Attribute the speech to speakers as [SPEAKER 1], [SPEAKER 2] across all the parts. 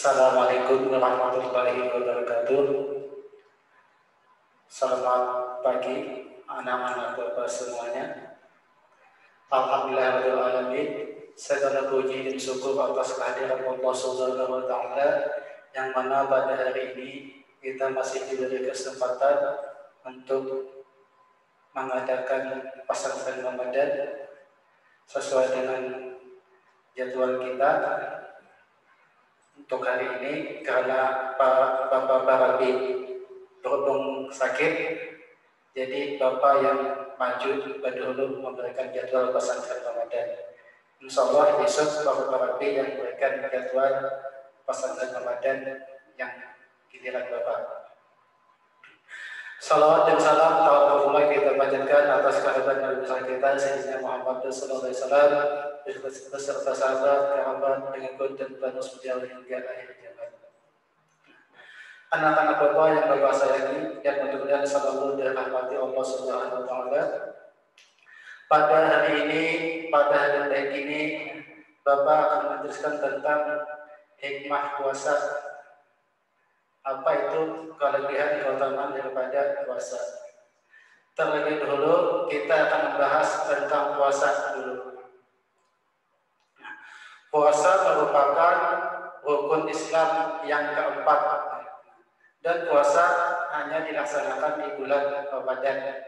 [SPEAKER 1] Assalamualaikum warahmatullahi wabarakatuh. Selamat pagi anak-anak Bapak semuanya. Alhamdulillahirrahmanirrahim. Segala puji dan syukur atas kehadiran Allah Subhanahu wa Ta'ala yang mana pada hari ini kita masih diberi kesempatan untuk mengadakan pesantren Ramadan sesuai dengan jadwal kita. Untuk hari ini karena Bapak Barabi berhubung sakit, jadi Bapak yang maju dulu memberikan jadwal pesantren Ramadan. Insya Allah besok Bapak Barabi yang memberikan jadwal pesantren Ramadan yang giliran Bapak. Salawat dan salam ta'ala kita panjatkan atas kehadiran Nabi besar kita Sayyidina Muhammad sallallahu alaihi wasallam beserta sahabat, kerabat, pengikut dan penerus beliau hingga akhir zaman. Anak-anak Bapak yang Bapak sayangi yang mudah-mudahan selalu dirahmati Allah Subhanahu wa Ta'ala. Pada hari baik ini Bapak akan menjelaskan tentang hikmah puasa. Apa itu kelebihan keutamaan daripada puasa? Terlebih dahulu kita akan membahas tentang puasa dulu. Puasa merupakan rukun Islam yang keempat dan puasa hanya dilaksanakan di bulan Ramadan.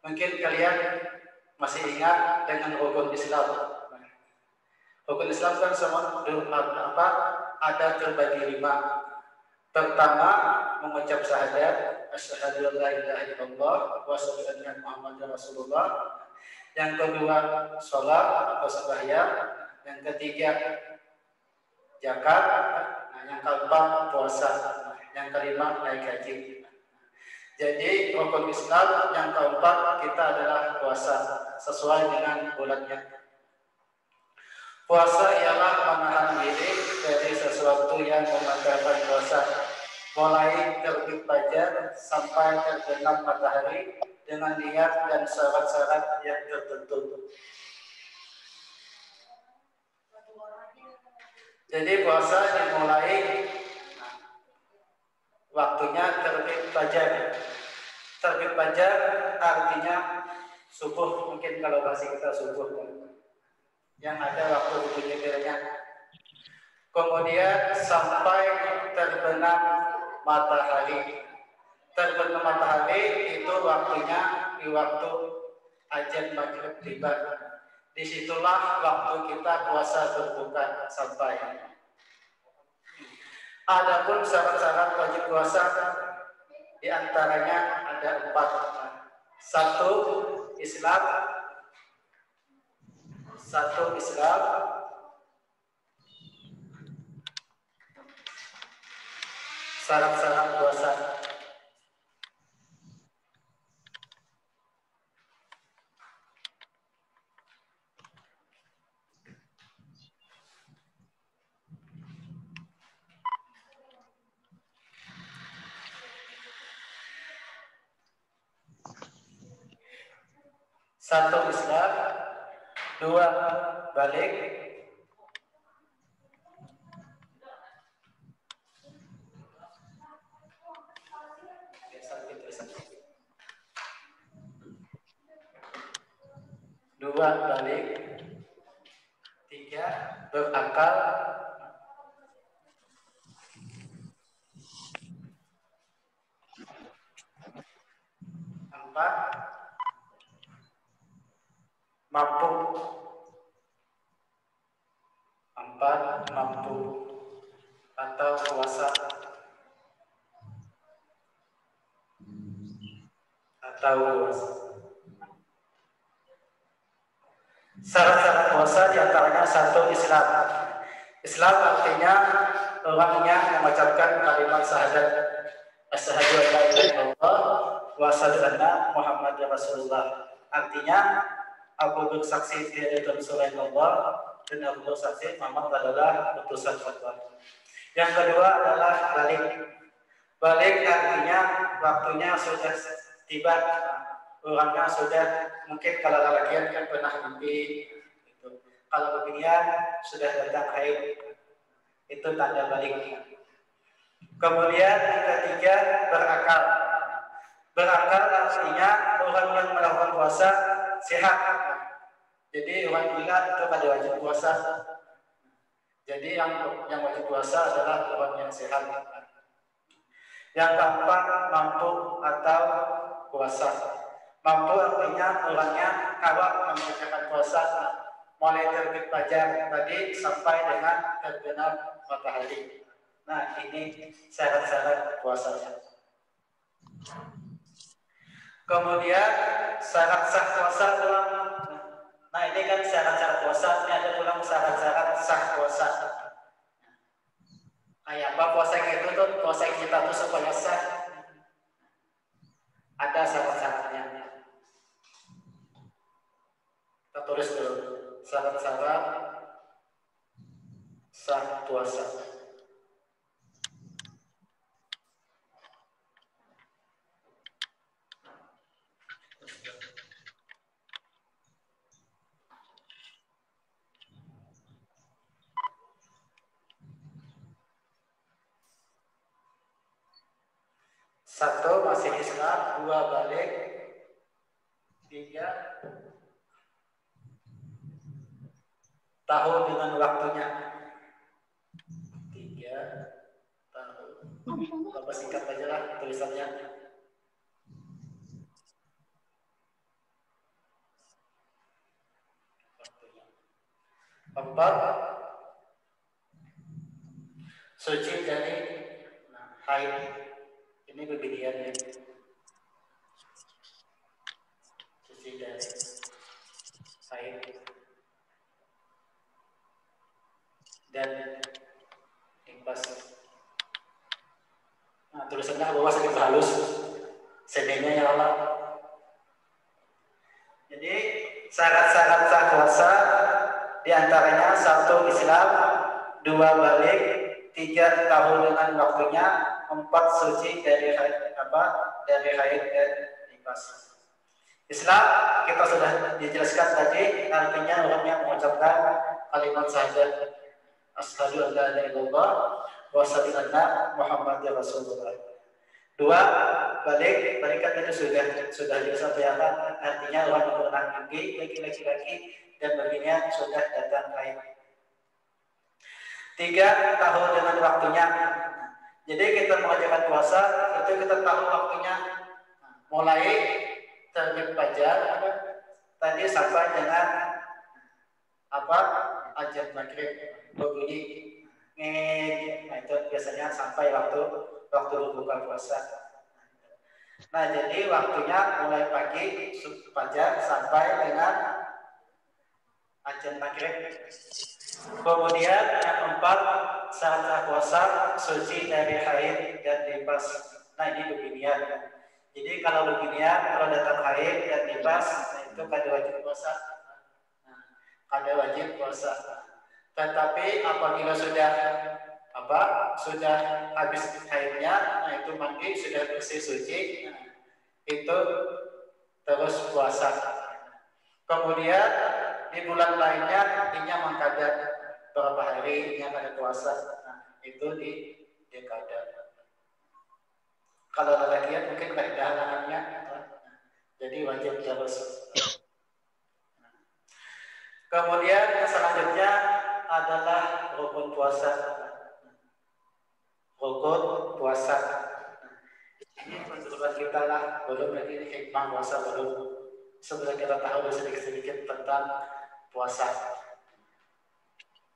[SPEAKER 1] Mungkin kalian masih ingat dengan rukun Islam. Rukun Islam kan ada terbagi 5. Pertama, mengucap syahadat asyhadu an la ilaha illallah wa asyhadu anna Muhammadar Rasulullah. Yang kedua, sholat atau sembahyang. Yang ketiga, zakat. Yang keempat, puasa. Yang kelima, naik haji. Jadi rukun Islam yang keempat kita adalah puasa sesuai dengan bulannya. Puasa ialah menahan diri dari sesuatu yang membatalkan puasa, mulai terbit fajar sampai terbenam matahari dengan niat dan syarat-syarat yang tertentu. Jadi puasa dimulai waktunya terbit fajar. Terbit fajar artinya subuh, mungkin kalau bahasa kita subuh yang ada waktu bunyi belnya. Kemudian sampai terbenam matahari. Terbenam matahari itu waktunya di waktu azan maghrib tiba. Disitulah waktu kita puasa berbuka sampai. Adapun syarat-syarat wajib puasa diantaranya ada 4. 1. Islam. Syarat-syarat puasa. Satu, Islam. 2, balik. 2, balik. 3, berakal. 4, mampu. 4, mampu atau puasa Syarat-syarat puasa diantaranya 1, Islam. Islam artinya orang yang mengucapkan kalimat syahadat asyhadu an la ilaha illallah wa asyhadu anna Muhammadar Rasulullah. Artinya aku bersaksi tiada Tuhan selain Allah dan aku bersaksi Muhammad adalah utusan Allah. Yang kedua adalah balik. Balik artinya waktunya sudah tiba. Orangnya sudah, mungkin kalau lelakian kan pernah mimpi gitu. Kalau beginian sudah datang haid, Itu tanda balik. Kemudian yang ketiga, berakal. Berakal artinya orang yang melakukan puasa sehat. Jadi orang gila itu pada wajib puasa. Jadi yang wajib puasa adalah orang yang sehat. Yang keempat, mampu atau puasa. Mampu artinya orangnya kawat mengerjakan puasa mulai terbit fajar tadi sampai dengan terbenam matahari. Nah, ini syarat-syarat puasanya. Kemudian syarat sah puasa ulang. Nah, ini kan syarat-syarat puasa. Ini ada ulang syarat-syarat sah puasa. Kayak apa puasa itu tuh? Puasa kita tuh supaya sah. Ada syarat-syaratnya. Kita tulis dulu. Syarat-syarat sah puasa. Satu, masih Islam. Dua, balik. Tiga, tahu dengan waktunya. Tiga, tahu. Bapak singkat aja lah tulisannya. Empat, suci dari haid. Ini beginian ya. Suci dari haid. Dan nifas. Nah, tulisannya bawah sedikit halus. CD-nya ya Allah. Jadi syarat-syarat sah puasa diantaranya satu Islam, dua balik, tiga tahu dengan waktunya, empat suci dari haid dan nifas. Islam kita sudah dijelaskan tadi artinya orang yang mengucapkan kalimat syahadat asyhadu an la ilaha illallah wa asyhadu anna Muhammadar Rasulullah. Dua, balikan itu sudah disampaikan artinya orang yang pernah laki-laki dan baginya sudah datang haid. Tiga, tahu dengan waktunya. Jadi kita mengerjakan puasa itu kita tahu waktunya mulai terbit fajar tadi sampai dengan azan maghrib berbunyi. Nah, itu biasanya sampai waktu buka puasa. Nah, jadi waktunya mulai pagi fajar sampai dengan azan maghrib. Kemudian yang keempat, saat puasa suci dari haid dan nifas. Nah, ini beginian. Jadi kalau beginian, kalau datang haid dan nifas, nah itu kada wajib puasa. Kada wajib puasa. Tetapi apabila sudah habis haidnya, nah itu mandi sudah bersih suci, nah, itu terus puasa. Kemudian di bulan lainnya intinya mengkada berapa hari yang ada puasa, nah, itu di dekada. Kalau lelakian mungkin kaedah anaknya, jadi wajib terus. Kemudian yang selanjutnya adalah rukun puasa. Rukun puasa. Ini menurut kita lah, belum lagi ini hikmah puasa belum. Sebenarnya kita tahu sedikit-sedikit tentang puasa.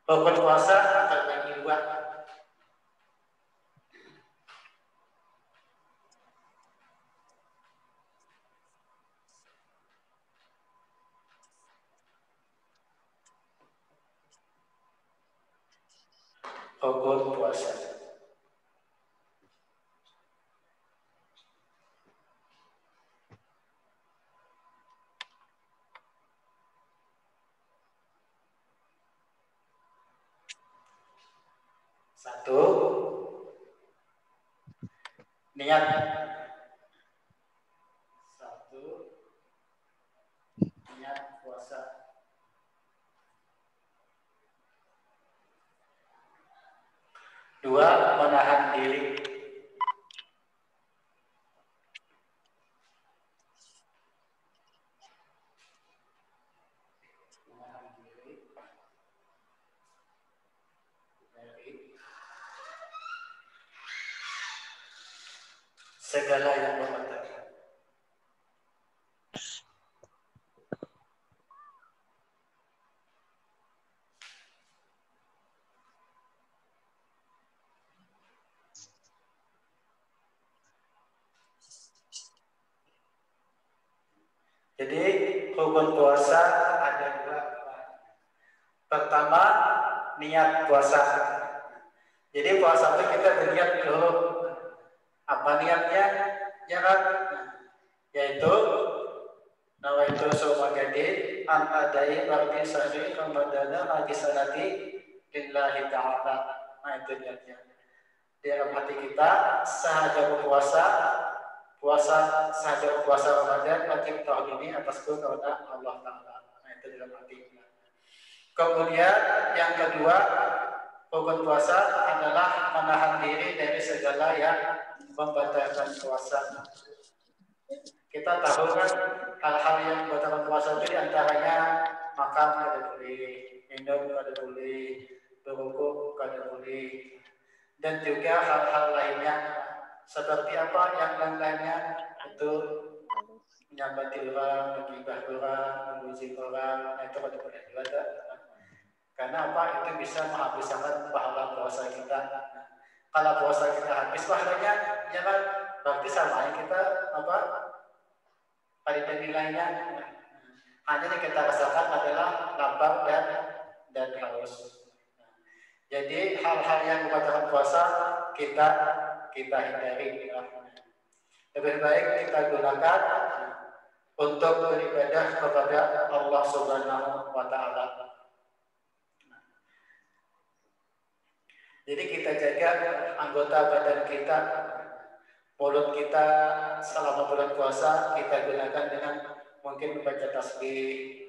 [SPEAKER 1] Rukun puasa terbagi dua. Rukun puasa. Satu, niat. Satu, niat puasa. Dua, menahan diri. Segala yang membatalkan. Jadi rukun puasa ada dua. Pertama, niat puasa. Jadi puasa itu kita berniat dulu. Apa niatnya? Ya kan? Yaitu nawaitu sawma gadin an adai bardi sahri ramadana hadisanati lillahi ta'ala. Nah itu niatnya. Di dalam hati kita sahaja berpuasa, sahaja berpuasa Ramadan wajib tahun ini atas kepada Allah Ta'ala. Nah itu dalam hati. Kemudian yang kedua, rukun puasa adalah menahan diri dari segala yang membatalkan puasa. Kita tahu kan hal-hal yang membatalkan puasa itu diantaranya makan kada boleh, minum kada boleh, berwudu kada boleh, dan juga hal-hal lainnya seperti apa yang lainnya itu menyambati orang, menggibah orang, memuji orang, itu kada boleh juga. Karena apa? Itu bisa menghabiskan pahala puasa kita. Kalau puasa kita habis pahalanya, ya kan berarti sama kita apa? Pada nilainya. Hanya yang kita rasakan adalah lapar dan haus. Jadi hal-hal yang membatalkan puasa kita hindari. Lebih baik kita gunakan untuk beribadah kepada Allah Subhanahu wa Ta'ala. Jadi kita jaga anggota badan kita, mulut kita selama bulan puasa kita gunakan dengan mungkin membaca tasbih,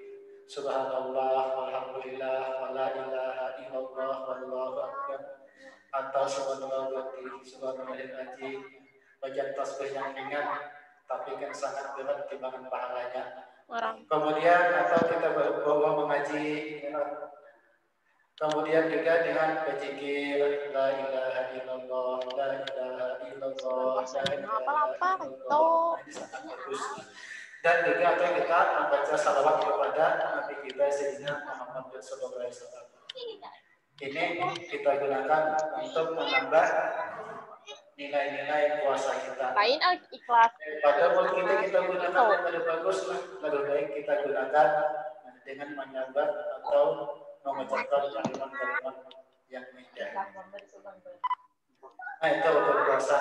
[SPEAKER 1] subhanallah, walhamdulillah, wala ilaha illallah, wallahu akbar, atau subhanallahil azim, baca tasbih yang ringan tapi kan sangat berat timbangan pahalanya. Kemudian atau kita bawa mengaji. Kemudian juga dengan berzikir la ilaha illallah, la ilaha illallah, la ilaha illallah. Ini sangat bagus. Dan juga atau kita membaca salawat kepada Nabi kita Sayyidina Muhammad sallallahu alaihi wasallam. Ini kita gunakan untuk menambah nilai-nilai puasa kita.
[SPEAKER 2] Lain ikhlas.
[SPEAKER 1] Pada waktu kita gunakan yang lebih bagus, lebih baik kita gunakan dengan menambah atau mengucapkan kalimat-kalimat yang indah. Nah itu berpuasa.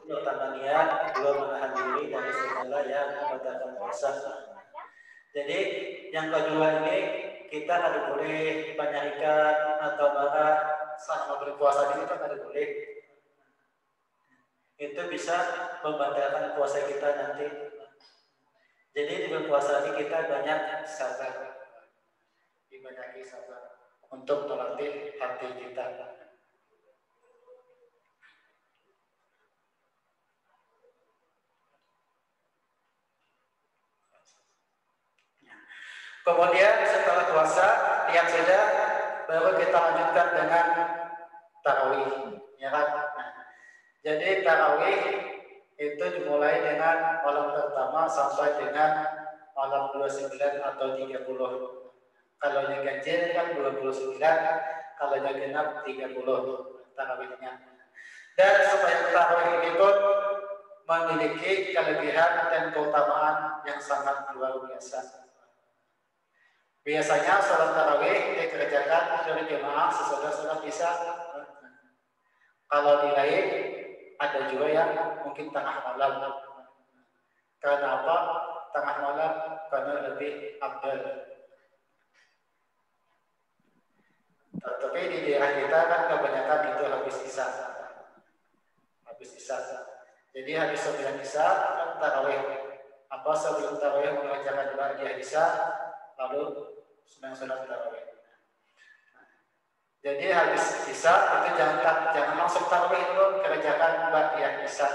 [SPEAKER 1] Pertama niat, dua menahan diri dari segala yang membatalkan puasa. Jadi yang kedua ini kita tidak boleh banyak ikan atau marah selama berpuasa ini kita tidak boleh. Itu bisa membatalkan puasa kita nanti. Jadi di berpuasa ini kita banyak sabar. Dibanyaki sabar untuk melatih hati kita. Kemudian setelah puasa niat sudah, baru kita lanjutkan dengan tarawih. Ya kan? Jadi tarawih itu dimulai dengan malam pertama sampai dengan malam 29 atau 30. Kalau yang ganjil kan 29, kalau yang genap 30 tarawihnya. Dan supaya tarawih ini pun memiliki kelebihan dan keutamaan yang sangat luar biasa. Biasanya sholat tarawih dikerjakan dari jemaah sesudah sholat isya. Kalau di lain ada juga yang mungkin tengah malam. Karena apa? Tengah malam karena lebih afdal. Tapi di daerah kita kan kebanyakan itu habis isya. Jadi habis sebelum isya kan tarawih. Apa sebelum tarawih mengerjakan doa di isya, lalu sedang tarawih. Jadi habis isya itu jangan langsung tarawih dulu, kerjakan ba'diyah isya.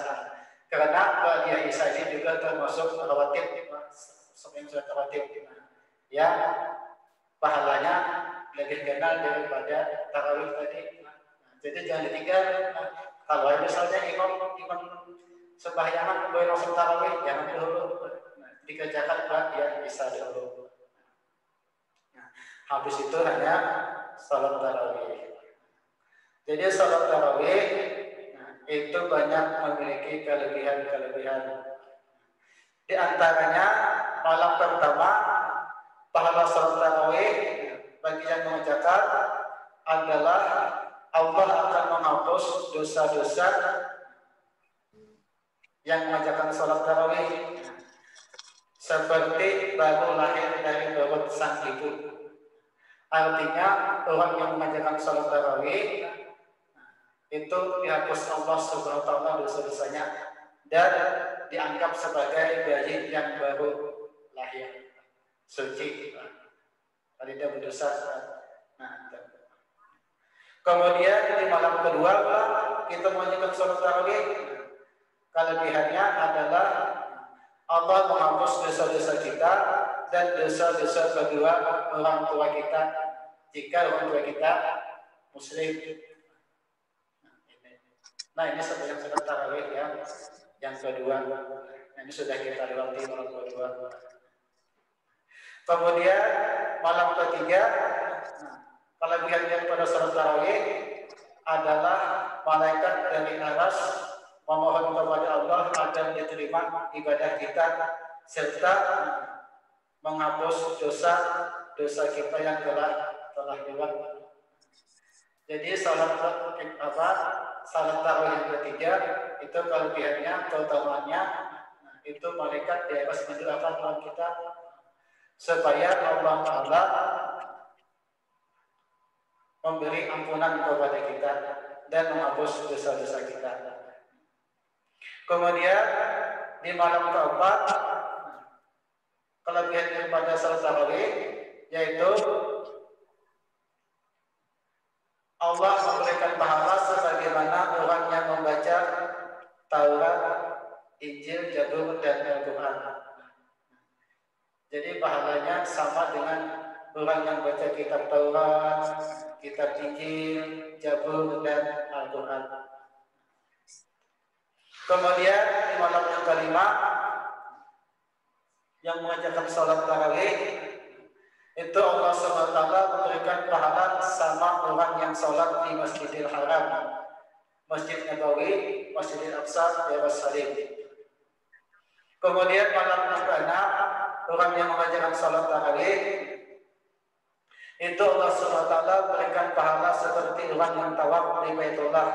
[SPEAKER 1] Karena ba'diyah isya ini juga termasuk rawatib, yang sudah rawatib. Ya, pahalanya lebih kenal daripada tarawih tadi. Jadi jangan ditinggal. Kalau misalnya imam sebahyangan boleh langsung tarawih, jangan dulu. Dikerjakan ba'diyah isya dulu. Habis itu hanya salat tarawih. Jadi salat tarawih itu banyak memiliki kelebihan-kelebihan. Di antaranya malam pertama pahala salat tarawih bagi yang mengerjakan adalah Allah akan menghapus dosa-dosa yang mengerjakan salat tarawih seperti baru lahir dari perut sang ibu. Artinya orang yang mengerjakan salat tarawih itu dihapus Allah Subhanahu wa taala dosa-dosanya dan dianggap sebagai bayi yang baru lahir, suci, tidak berdosa. Kemudian di malam kedua kita mengerjakan salat tarawih, kelebihannya adalah Allah menghapus dosa-dosa kita dan dosa-dosa kedua orang tua kita jika orang tua kita muslim. Nah ini yang sudah tarawih yang kedua. Ini sudah kita lewati malam kedua. Kemudian malam ketiga, kelebihan daripada salat tarawih adalah malaikat dari aras memohon kepada Allah agar diterima ibadah kita serta menghapus dosa kita yang telah lewat. Jadi salat tarawih yang ketiga itu kelebihannya, keutamaannya itu malaikat di atas mendoakan malam kita supaya Allah Taala memberi ampunan kepada kita dan menghapus dosa-dosa kita. Kemudian di malam keempat kelebihan daripada salat tarawih yaitu Allah memberikan pahala sebagaimana orang yang membaca Taurat, Injil, Zabur, dan Al-Quran. Jadi pahalanya sama dengan orang yang baca kitab Taurat, kitab Injil, Zabur, dan Al-Quran. Kemudian di malam yang kelima yang mengerjakan salat tarawih itu Allah SWT memberikan pahala sama orang yang salat di Masjidil Haram, Masjid Nabawi, Masjidil Aqsa, Yerusalem. Kemudian malam yang keenam orang yang mengerjakan salat tarawih itu Allah SWT berikan pahala seperti orang yang tawaf di Baitullah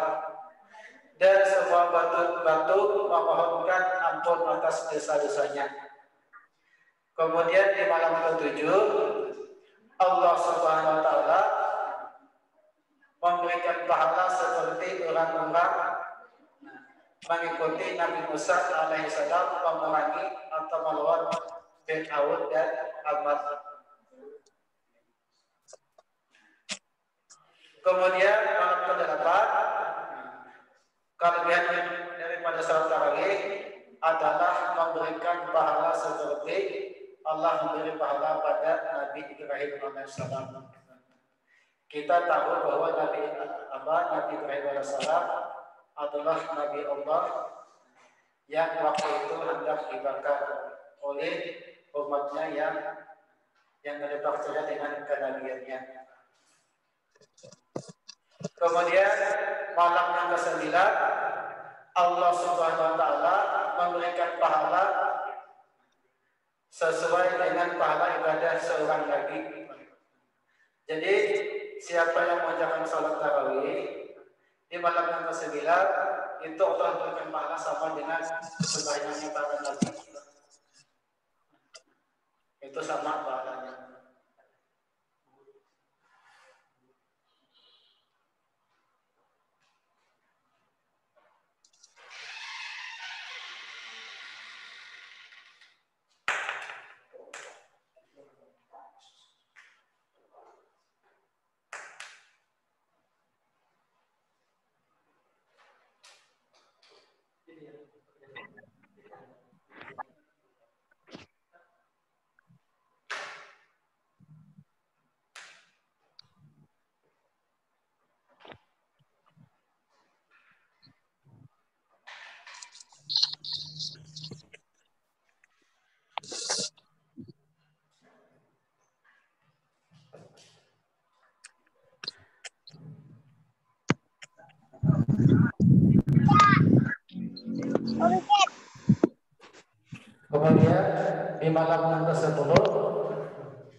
[SPEAKER 1] dan semua batu-batu memohonkan ampun atas dosa-dosanya. Kemudian di malam ketujuh Allah Subhanahu wa taala memberikan pahala seperti orang-orang mengikuti Nabi Musa alaihissalam memerangi atau melawan Fir'aun dan Ammar. Kemudian malam ke-8 kelebihan daripada salat tarawih adalah memberikan pahala seperti Allah memberi pahala pada Nabi Ibrahim alaihissalam. Kita tahu bahwa Nabi Ibrahim alaihissalam adalah Nabi Allah yang waktu itu hendak dibakar oleh umatnya yang percaya dengan kenabiannya. Kemudian malam yang ke-9 Allah Subhanahu wa taala memberikan pahala sesuai dengan pahala ibadah seorang nabi. Jadi siapa yang mengerjakan salat tarawih di malam yang ke-9 itu Allah memberikan pahala sama dengan sebaiknya para nabi. Itu sama pahalanya. Kemudian di malam yang ke-10,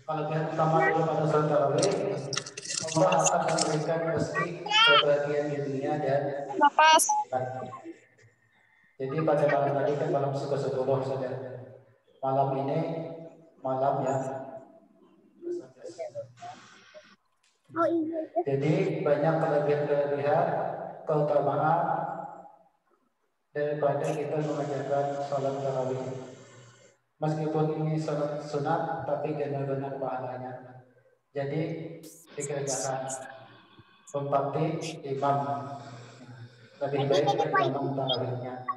[SPEAKER 1] kelebihan utama daripada salat tarawih, Allah akan memberikan rezeki kebahagiaan di dunia dan akhirat. Jadi pada malam tadi kan malam ke-10 saja. Malam ini malam yang ke-11. Jadi banyak kelebihan-kelebihan, keutamaan daripada kita mengajarkan salat tarawih. Meskipun ini salat sunat, tapi benar-benar pahalanya. Jadi dikerjakan pembantu imam. Lebih baik kita imam tarawihnya.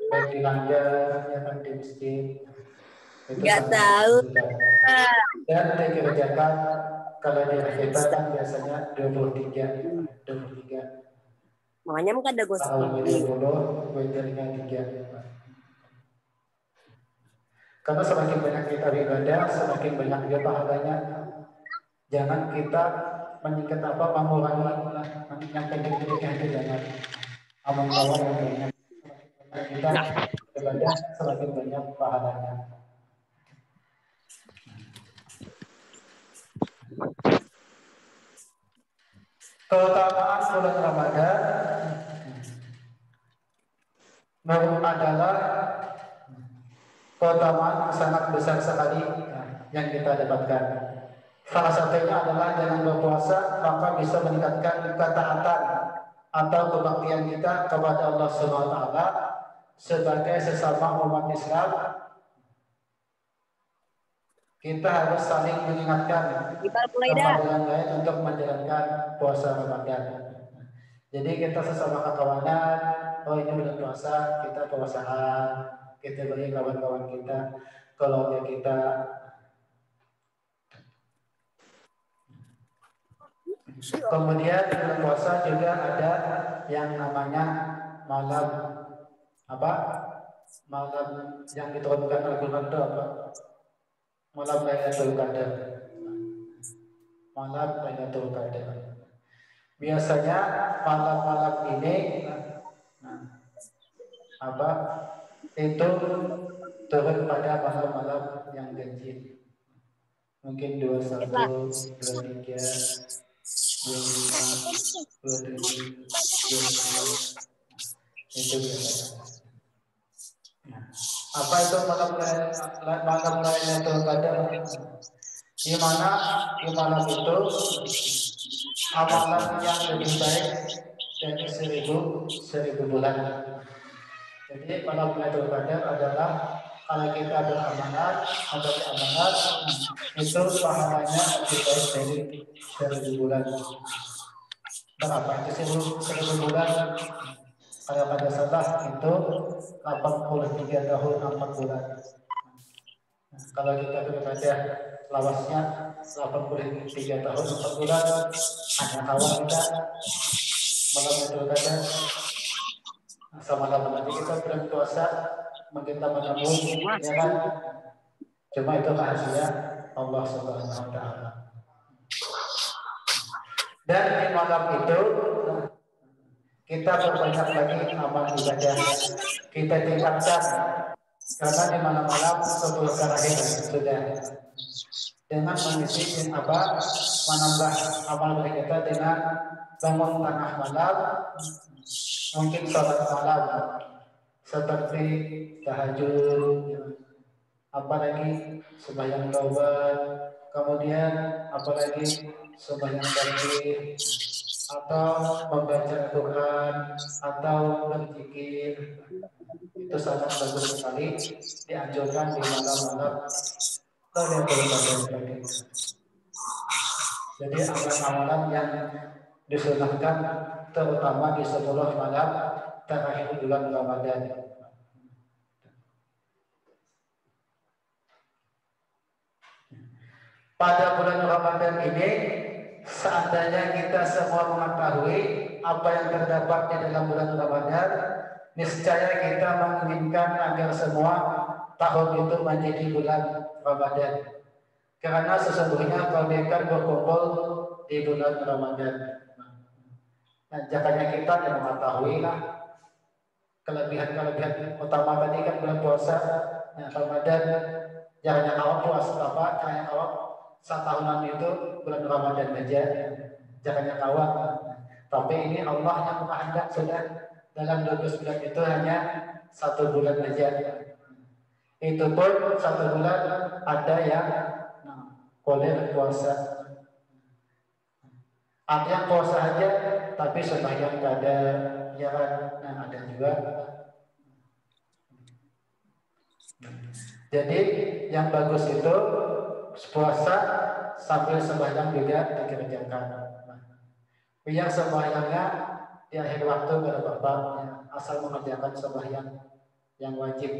[SPEAKER 1] Baik di langgar, ya kan di masjid. Itu
[SPEAKER 2] Nggak tahu.
[SPEAKER 1] Dan dikerjakan kalau di kita kan biasanya 23.
[SPEAKER 2] Makanya kan ada gue
[SPEAKER 1] seperti 20, witirnya 3. Karena semakin banyak kita beribadah, semakin banyak dia pahalanya. Jangan kita meningkat mengurangi yang pendek-pendeknya itu, jangan amal bawah yang banyak. Kita beribadah semakin banyak pahalanya. Keutamaan bulan Ramadan adalah keutamaan sangat besar sekali yang kita dapatkan. Salah satunya adalah dengan berpuasa maka bisa meningkatkan ketaatan atau kebaktian kita kepada Allah Subhanahu wa taala sebagai sesama umat Islam. Kita harus saling mengingatkan kepada yang lain untuk menjalankan puasa Ramadan. Jadi kita sesama kawanan, oh ini bulan puasa, kita puasaan, kita beri kawan-kawan kita, keluarga kita. Kemudian di bulan puasa juga ada yang namanya malam malam yang diturunkan Al-Quran itu apa? Malam Lailatul Qadar. Malam Lailatul Qadar. Biasanya malam-malam ini itu turun pada malam-malam yang ganjil. Mungkin 21, 23, 25, 27, 29. Itu biasanya. Apa itu malam Lailatul Qadar? Di mana di malam itu amalan yang lebih baik dari 1000 bulan. Jadi malam Lailatul Qadar adalah kalau kita beramanat itu pahalanya lebih baik dari 1000 bulan. Berapa itu 1000 bulan? Kalau pada salah itu 83 tahun 4 bulan. Kalau kita beribadah lawasnya 83 tahun 4 bulan, hanya kawan kita malam Lailatul Qadar sama-sama nanti kita berpuasa meminta menabung, ya kan? Cuma itu rahasia Allah Subhanahu wa taala. Dan di malam itu kita berbanyak lagi amal ibadah. Kita tingkatkan karena di malam-malam 10 terakhir sudah dengan mengisi menambah amal kita dengan bangun tengah malam, mungkin sholat malam seperti tahajud, apalagi sembahyang taubat, kemudian apalagi sembahyang tahlil atau membaca Al-Quran atau berzikir. Itu sangat bagus sekali, dianjurkan di malam-malam Lailatul Qadar tadi. Jadi amalan-amalan yang disunahkan terutama di 10 malam terakhir bulan Ramadan. Pada bulan Ramadan ini, seandainya kita semua mengetahui apa yang terdapat di dalam bulan Ramadan, niscaya kita menginginkan agar semua tahun itu menjadi bulan Ramadan. Karena sesungguhnya kebaikan berkumpul di bulan Ramadan. Nah, jakanya kita yang mengetahui kelebihan-kelebihan utama tadi kan bulan puasa. Ramadan jangan awak puasa apa, jangan awak setahunan itu bulan Ramadan aja, jangan awak. Tapi ini Allah yang menghendak sudah dalam 12 bulan itu hanya 1 bulan aja. Itu pun 1 bulan ada yang boleh puasa. Ada yang puasa aja tapi sembahyang nggak ada, ya kan? Ada juga. Jadi yang bagus itu puasa sambil sembahyang juga dikerjakan. Yang sembahyangnya di akhir waktu pada bapak asal mengerjakan sembahyang yang wajib.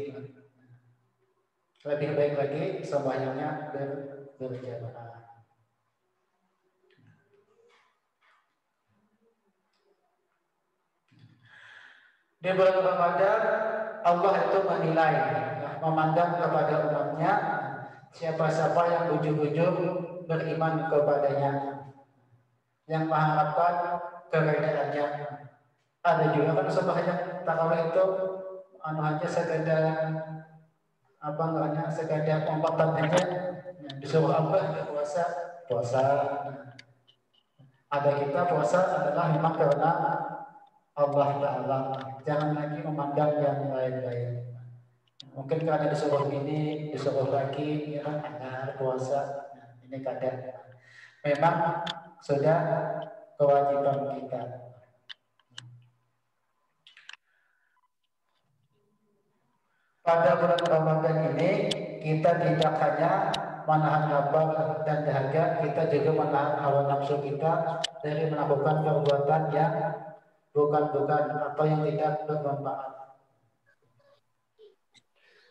[SPEAKER 1] Lebih baik lagi sembahyangnya berjamaah. Di bulan Ramadan Allah itu menilai, memandang kepada umatnya siapa-siapa yang ujung-ujung beriman kepadanya, yang mengharapkan keredaannya. Ada juga kan sembahyang tarawih itu hanya sekedar apa namanya, sekedar umpatan aja, disuruh apa puasa. Ada kita puasa adalah memang karena Allah Ta'ala, jangan lagi memandang yang lain-lain. Mungkin karena disuruh ini, disuruh lagi, ya kan, puasa. Ini kadang memang sudah kewajiban kita. Pada bulan Ramadan ini kita tidak hanya menahan lapar dan dahaga, kita juga menahan hawa nafsu kita dari melakukan perbuatan yang bukan atau yang tidak bermanfaat.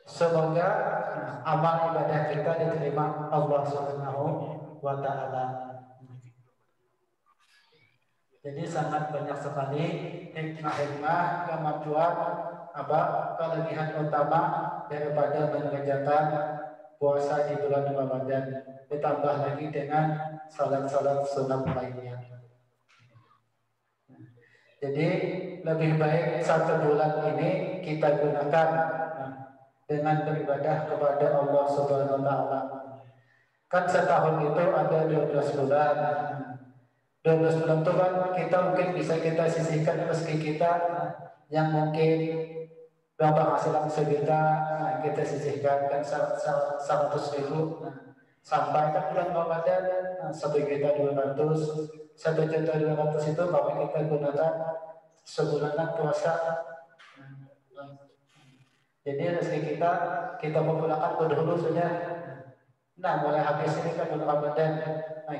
[SPEAKER 1] Semoga amal ibadah kita diterima Allah Subhanahu wa Ta'ala. Jadi sangat banyak sekali hikmah-hikmah, kemampuan, kelebihan utama daripada mengerjakan puasa di bulan Ramadan, ditambah lagi dengan salat-salat sunat lainnya. Jadi lebih baik 1 bulan ini kita gunakan dengan beribadah kepada Allah Subhanahu wa Ta'ala. Kan setahun itu ada 12 bulan. 12 bulan itu kan kita mungkin bisa kita sisihkan rezeki kita yang mungkin penghasilan sejuta, kita sisihkan kan 100.000, sampai kan bulan Ramadan 1.200.000, 1.200.000 itu kalau kita gunakan sebulanan puasa. Jadi rezeki kita memulakan ke dulu sudah. Mulai habis ini kan bulan Ramadan,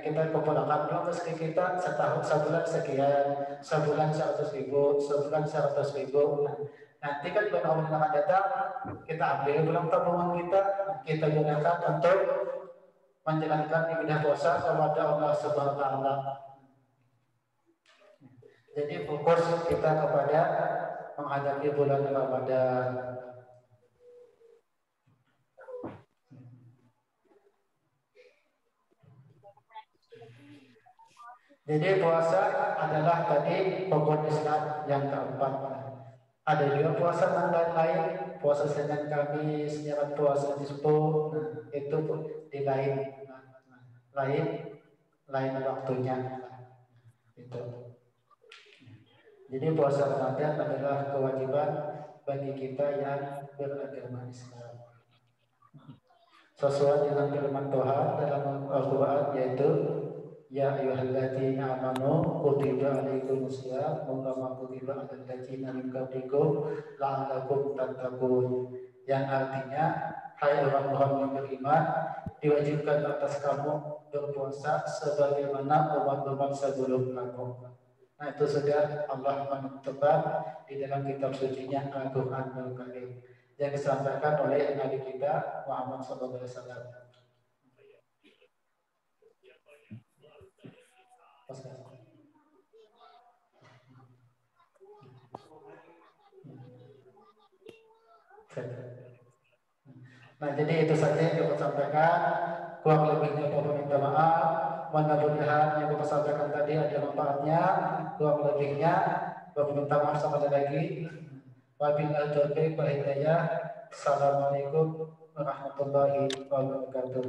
[SPEAKER 1] kita kumpulkan dulu rezeki kita setahun, sebulan sekian, sebulan 100.000, sebulan 100.000. Nanti kan bulan Ramadan akan datang, kita ambil bulan tabungan kita gunakan untuk menjalankan ibadah puasa kepada Allah Subhanahu wa Ta'ala. Jadi fokus kita kepada menghadapi bulan Ramadan. Jadi puasa adalah tadi pokok Islam yang keempat. Ada juga puasa tanggal lain, puasa Senin Kamis, jangan puasa dispo, itu di lain waktunya. Itu. Jadi puasa Ramadan adalah kewajiban bagi kita yang beragama Islam. Sesuai dengan firman Tuhan dalam Al-Quran, yaitu ya ayyuhalladzina amanu kutiba alaikumus syiyam kama kutiba alal ladzina min qablikum la'allakum tattaqun, yang artinya hai orang-orang yang beriman, diwajibkan atas kamu berpuasa sebagaimana umat-umat sebelum kamu. Itu sudah Allah menetapkan di dalam kitab sucinya Al-Qur'anul Karim yang disampaikan oleh Nabi kita Muhammad sallallahu alaihi wasallam. Jadi itu saja yang dapat sampaikan. Kurang lebihnya saya minta maaf. Mudah-mudahan yang saya sampaikan tadi ada manfaatnya. Kurang lebihnya saya minta maaf sekali lagi. Wabillahi taufiq wal hidayah. Assalamualaikum warahmatullahi wabarakatuh.